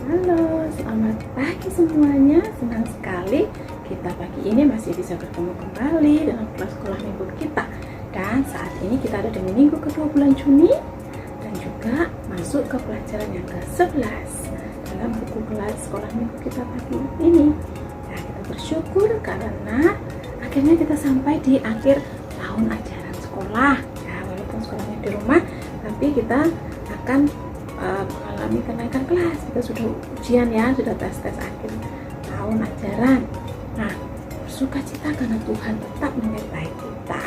Halo, selamat pagi semuanya. Senang sekali kita pagi ini masih bisa bertemu kembali dalam kelas sekolah minggu kita. Dan saat ini kita ada di minggu kedua bulan Juni dan juga masuk ke pelajaran yang ke-11 dalam buku kelas sekolah minggu kita pagi ini. Nah, kita bersyukur karena akhirnya kita sampai di akhir tahun ajaran sekolah. Ya, walaupun sekolahnya di rumah, tapi kita akan mengalami kenaikan kelas. Kita sudah ujian ya, sudah tes akhir tahun ajaran. Nah, bersuka cita karena Tuhan tetap menyertai kita.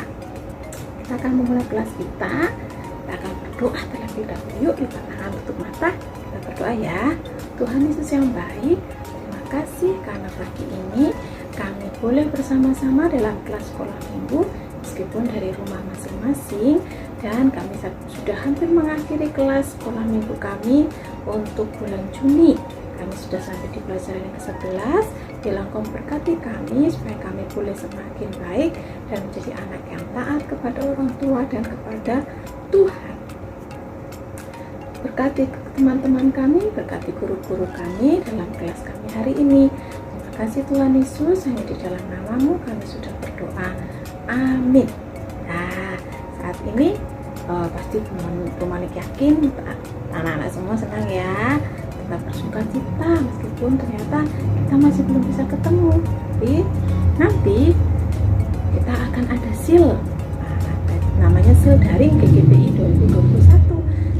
Kita akan memulai kelas kita. Kita akan berdoa terlebih dahulu. Yuk kita tahan tutup mata. Kita berdoa ya. Tuhan Yesus yang baik, terima kasih karena pagi ini kami boleh bersama-sama dalam kelas sekolah minggu meskipun dari rumah masing-masing, dan kami sudah hampir mengakhiri kelas sekolah minggu kami untuk bulan Juni. Kami sudah sampai di pelajaran yang ke-11. Bilang Kau berkati kami supaya kami boleh semakin baik dan menjadi anak yang taat kepada orang tua dan kepada Tuhan. Berkati teman-teman kami, berkati guru-guru kami dalam kelas kami hari ini. Terima kasih Tuhan Yesus, hanya di dalam nama-Mu kami sudah berdoa. Amin. Nah, saat ini pasti teman-teman yakin anak-anak semua senang ya, tetap bersuka cita meskipun ternyata kita masih belum bisa ketemu. Tapi nanti kita akan ada SIL, namanya SIL daring GGBI 2021.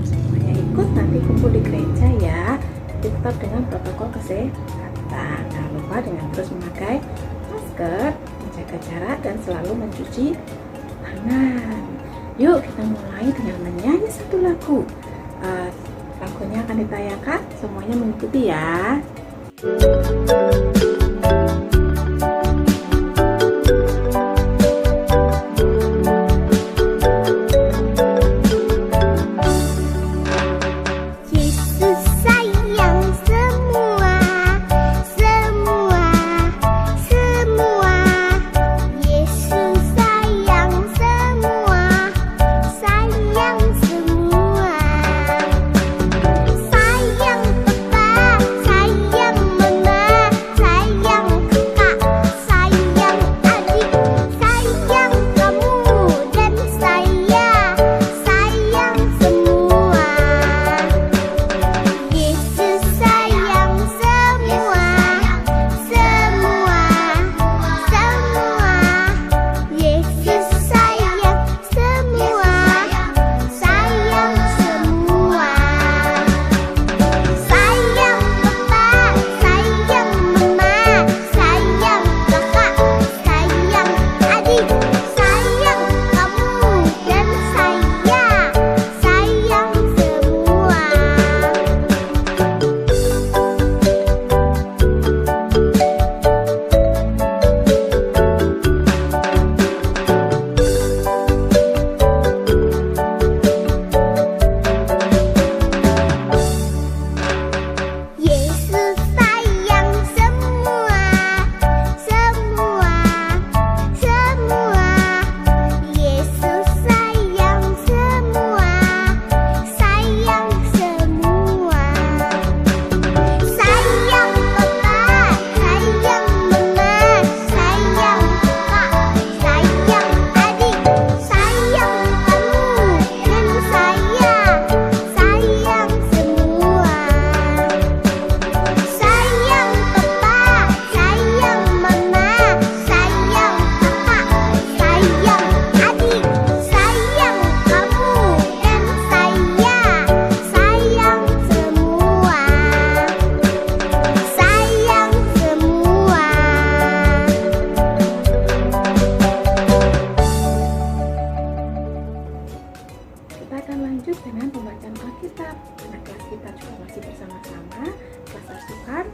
Semuanya ikut nanti kumpul di gereja ya, tetap dengan protokol kesehatan. Jangan lupa dengan terus memakai masker, menjaga jarak dan selalu mencuci tangan. Yuk kita mulai dengan menyanyi satu lagu. Lagunya akan ditayangkan, semuanya mengikuti ya.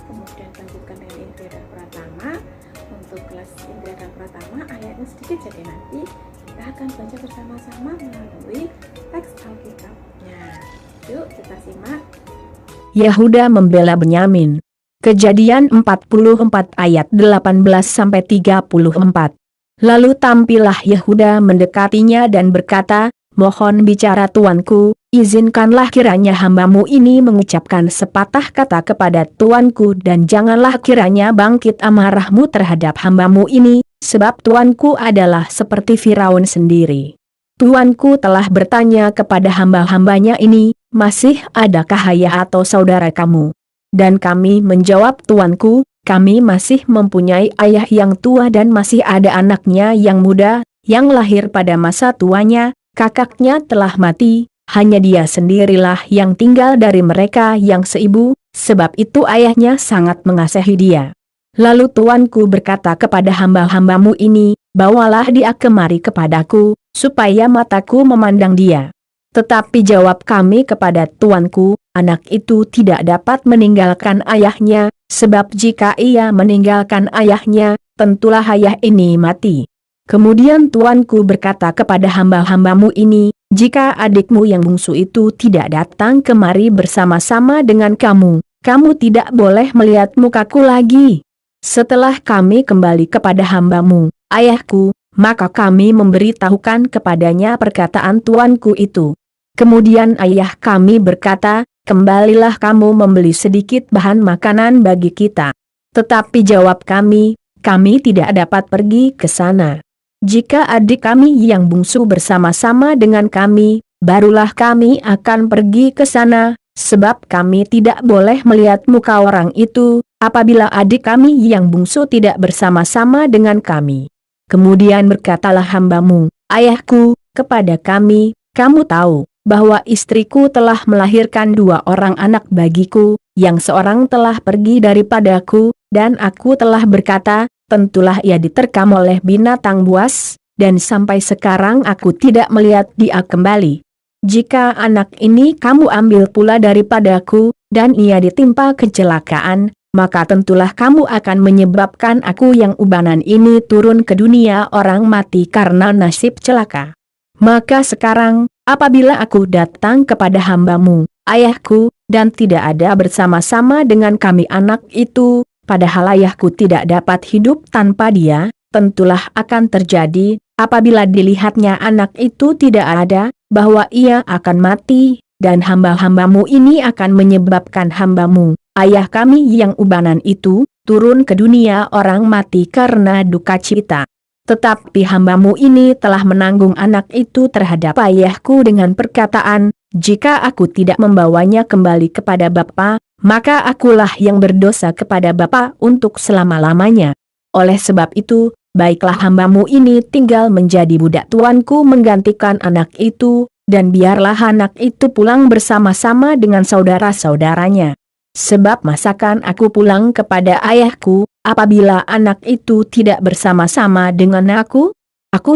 Kemudian lanjutkan dengan Indria dan Pratama. Untuk kelas Indria dan Pratama ayatnya sedikit, jadi nanti kita akan baca bersama-sama melalui teks Alkitabnya. Yuk kita simak. Yehuda membela Benyamin. Kejadian 44 ayat 18-34. Lalu tampillah Yehuda mendekatinya dan berkata, "Mohon bicara tuanku, izinkanlah kiranya hambamu ini mengucapkan sepatah kata kepada tuanku dan janganlah kiranya bangkit amarahmu terhadap hambamu ini, sebab tuanku adalah seperti Firaun sendiri. Tuanku telah bertanya kepada hamba-hambanya ini, masih adakah ayah atau saudara kamu? Dan kami menjawab, tuanku, kami masih mempunyai ayah yang tua dan masih ada anaknya yang muda, yang lahir pada masa tuanya, kakaknya telah mati, hanya dia sendirilah yang tinggal dari mereka yang seibu, sebab itu ayahnya sangat mengasihi dia. Lalu tuanku berkata kepada hamba-hambamu ini, bawalah dia kemari kepadaku, supaya mataku memandang dia. Tetapi jawab kami kepada tuanku, anak itu tidak dapat meninggalkan ayahnya, sebab jika ia meninggalkan ayahnya, tentulah ayah ini mati. Kemudian tuanku berkata kepada hamba-hambamu ini, jika adikmu yang bungsu itu tidak datang kemari bersama-sama dengan kamu, kamu tidak boleh melihat mukaku lagi. Setelah kami kembali kepada hambamu, ayahku, maka kami memberitahukan kepadanya perkataan tuanku itu. Kemudian ayah kami berkata, kembalilah kamu membeli sedikit bahan makanan bagi kita. Tetapi jawab kami tidak dapat pergi ke sana. Jika adik kami yang bungsu bersama-sama dengan kami, barulah kami akan pergi ke sana, sebab kami tidak boleh melihat muka orang itu, apabila adik kami yang bungsu tidak bersama-sama dengan kami. Kemudian berkatalah hambamu, ayahku, kepada kami, kamu tahu bahwa istriku telah melahirkan 2 orang anak bagiku, yang seorang telah pergi daripadaku, dan aku telah berkata, tentulah ia diterkam oleh binatang buas, dan sampai sekarang aku tidak melihat dia kembali. Jika anak ini kamu ambil pula daripadaku, dan ia ditimpa kecelakaan, maka tentulah kamu akan menyebabkan aku yang ubanan ini turun ke dunia orang mati karena nasib celaka. Maka sekarang, apabila aku datang kepada hambamu, ayahku, dan tidak ada bersama-sama dengan kami anak itu, padahal ayahku tidak dapat hidup tanpa dia, tentulah akan terjadi, apabila dilihatnya anak itu tidak ada, bahwa ia akan mati, dan hamba-hambamu ini akan menyebabkan hambamu, ayah kami yang ubanan itu, turun ke dunia orang mati karena duka cita. Tetapi hambamu ini telah menanggung anak itu terhadap ayahku dengan perkataan, jika aku tidak membawanya kembali kepada bapa, maka akulah yang berdosa kepada bapa untuk selama-lamanya. Oleh sebab itu, baiklah hambamu ini tinggal menjadi budak tuanku menggantikan anak itu, dan biarlah anak itu pulang bersama-sama dengan saudara-saudaranya. Sebab masakan aku pulang kepada ayahku, apabila anak itu tidak bersama-sama dengan aku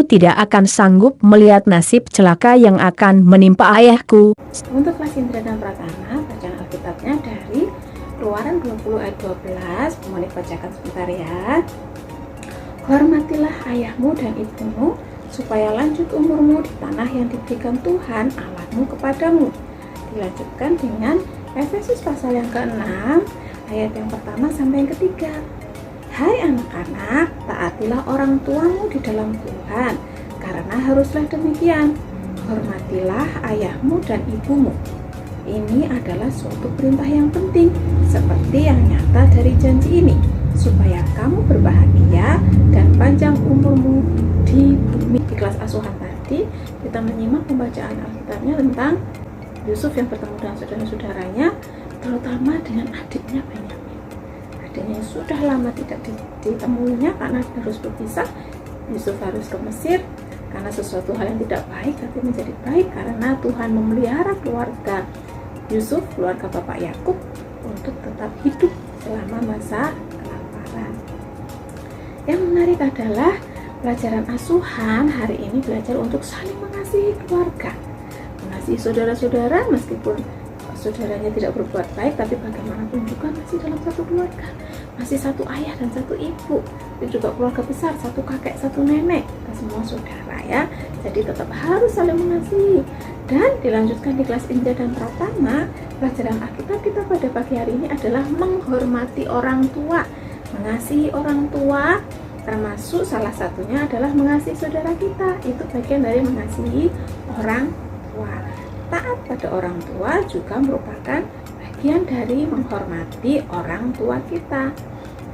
tidak akan sanggup melihat nasib celaka yang akan menimpa ayahku. Untuk kelas Indra dan Pratama, bacaan Alkitabnya dari Keluaran 20 ayat 12, Monik bacakan sebentar ya. Hormatilah ayahmu dan ibumu, supaya lanjut umurmu di tanah yang diberikan Tuhan Allahmu kepadamu. Dilanjutkan dengan Efesus pasal yang ke-6, ayat yang pertama sampai yang ketiga. Hai anak-anak, taatilah orang tuamu di dalam Tuhan, karena haruslah demikian. Hormatilah ayahmu dan ibumu. Ini adalah suatu perintah yang penting, seperti yang nyata dari janji ini, supaya kamu berbahagia dan panjang umurmu di bumi. Di kelas asuhan tadi, kita menyimak pembacaan Alkitabnya tentang Yusuf yang bertemu dengan saudara-saudaranya, terutama dengan adiknya Benyamin. Adiknya yang sudah lama tidak ditemuinya karena harus berpisah. Yusuf harus ke Mesir karena sesuatu hal yang tidak baik tapi menjadi baik karena Tuhan memelihara keluarga Yusuf, keluarga Bapak Yakub, untuk tetap hidup selama masa kelaparan. Yang menarik adalah pelajaran asuhan hari ini belajar untuk saling mengasihi keluarga, mengasihi saudara-saudara meskipun saudaranya tidak berbuat baik, tapi bagaimanapun juga masih dalam satu keluarga, masih satu ayah dan satu ibu, dan juga keluarga besar, satu kakek, satu nenek, kita semua saudara ya. Jadi tetap harus saling mengasihi. Dan dilanjutkan di kelas Indra dan Pratama, pelajaran Alkitab kita pada pagi hari ini adalah menghormati orang tua, mengasihi orang tua, termasuk salah satunya adalah mengasihi saudara kita. Itu bagian dari mengasihi orang tua. Taat pada orang tua juga merupakan bagian dari menghormati orang tua kita.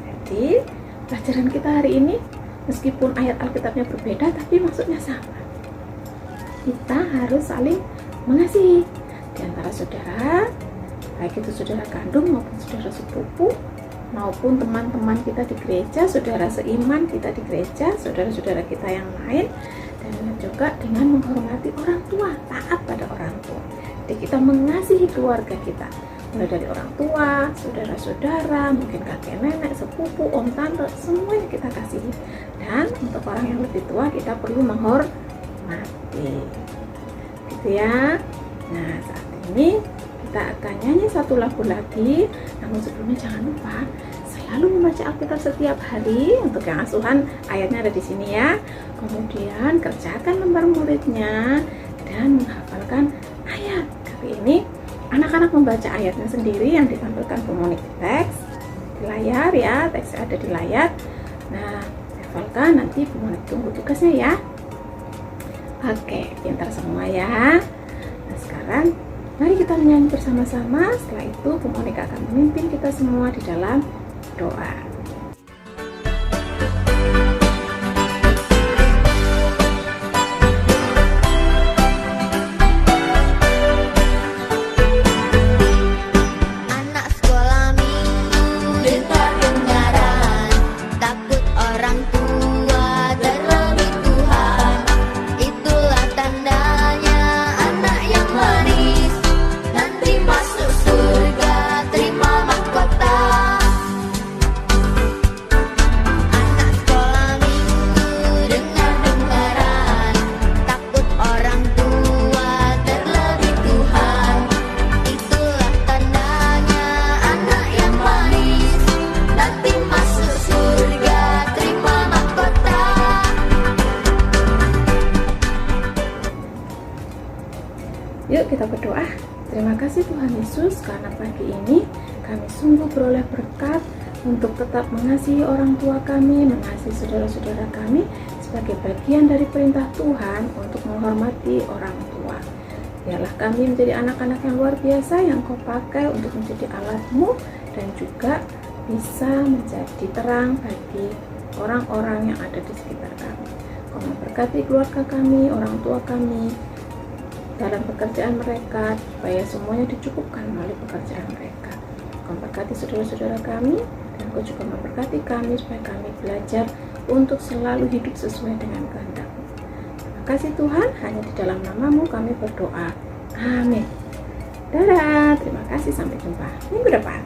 Jadi pelajaran kita hari ini, meskipun ayat Alkitabnya berbeda tapi maksudnya sama. Kita harus saling mengasihi di antara saudara, baik itu saudara kandung maupun saudara sepupu, maupun teman-teman kita di gereja, saudara seiman kita di gereja, saudara-saudara kita yang lain. Dan juga dengan menghormati orang tua, taat pada orang tua. Jadi kita mengasihi keluarga kita, mulai dari orang tua, saudara-saudara, mungkin kakek nenek, sepupu, om tante, semuanya kita kasihi. Dan untuk orang yang lebih tua kita perlu menghormati, gitu ya. Nah, saat ini kita akan nyanyi satu lagu lagi. Namun sebelumnya jangan lupa selalu membaca Alkitab setiap hari. Untuk yang asuhan ayatnya ada di sini ya. Kemudian kerjakan lembar muridnya dan menghafalkan ayat. Kali ini anak-anak membaca ayatnya sendiri yang ditampilkan pemonik teks di layar ya. Teksnya ada di layar. Nah, hafalkan, nanti pemonik tunggu tugasnya ya. Oke, pintar semua ya. Nah, sekarang mari kita menyanyi bersama-sama. Setelah itu pemonik akan memimpin kita semua di dalam doa. Yuk kita berdoa. Terima kasih Tuhan Yesus, karena pagi ini kami sungguh beroleh berkat untuk tetap mengasihi orang tua kami, mengasihi saudara-saudara kami sebagai bagian dari perintah Tuhan untuk menghormati orang tua. Biarlah kami menjadi anak-anak yang luar biasa yang Kau pakai untuk menjadi alat-Mu dan juga bisa menjadi terang bagi orang-orang yang ada di sekitar kami. Kau memberkati keluarga kami, orang tua kami dalam pekerjaan mereka, supaya semuanya dicukupkan melalui pekerjaan mereka. Kau memberkati saudara-saudara kami, dan Kau juga memberkati kami supaya kami belajar untuk selalu hidup sesuai dengan kehendak-Mu. Terima kasih Tuhan, hanya di dalam nama-Mu kami berdoa. Amin. Dadah, terima kasih, sampai jumpa minggu depan.